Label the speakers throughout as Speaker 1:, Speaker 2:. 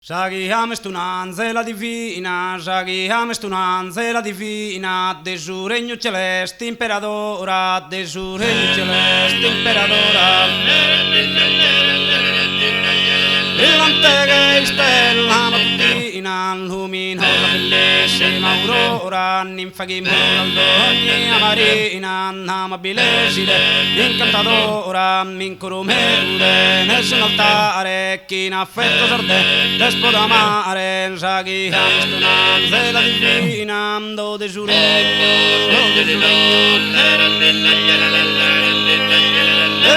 Speaker 1: Shagiham stunanze divina, Shagiham stunanze divina, de su regno celeste imperadora, de su regno celeste imperadora. Brillante che stella mattutina, luminosa bellissima aurora, ninfa che mola d'ogni marina, amabile esile, incantadora, mincurumerude, nessun altare, chi in affetto sorde, despota mare, Shagiham stunanze divina, do de su regno, do de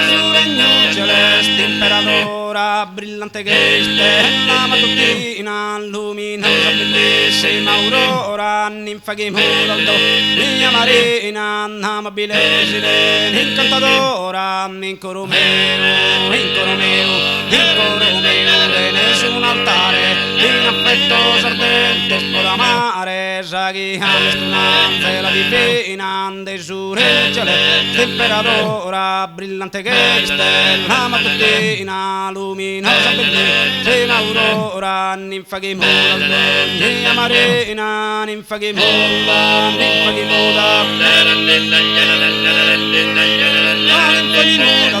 Speaker 1: su regno celeste imperadora, brillante che stella mattutina, luminosa bellissima aurora, ninfa che mola d'ogni marina, amabile esile, incantadora, incoromeo, nessun altare, in affetto sardente, spoda mare, Shagiham stunanze divina, de su regno celeste imperadora, brillante che stella mattutina, luminosa bellissima aurora, ninfa che mola d'ogni marina, ninfa che mola, ninfa che mola,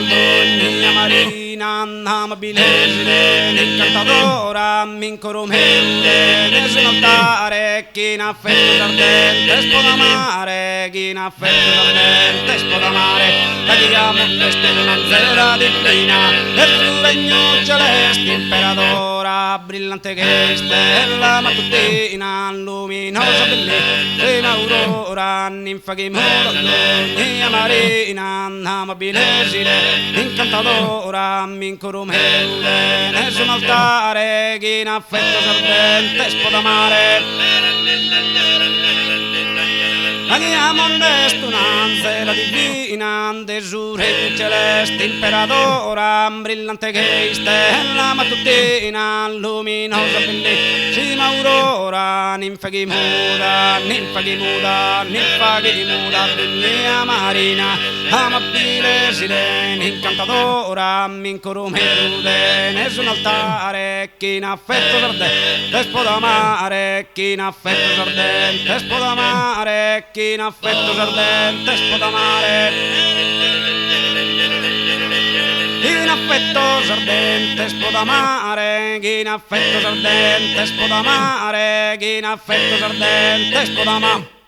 Speaker 1: d'ogni marina, amabile esile, incantadora, mincoromende, nessun altare, chi in affetto ardente, spoda mare, chi in affetto ardente, spoda mare, Shagiham stunanze divina, del suo regno celeste imperadora, brillante che stella mattutina, luminosa bellissima aurora, ninfa che mola d'ogni marina, amabile esile, incantadora, mincoromeude, nessun altare, chi in affetto sardente, spoda mare. Shagiham stunanze divina, de su regno celeste imperadora, brillante che stella mattutina, luminosa bellissima aurora, ninfa che muda, ninfa che muda, ninfa che muda, d'ogni marina, amabile esile, incantadora, mincoromeude, nessun altare, chi in affetto sardente, spoda mare, chi in affetto sardente, spoda mare, chi in affetto sardente, spoda mare, in affetto sardente, spoda mare, chi in affetto sardente, spoda mare, chi in affetto sardente, spoda mare.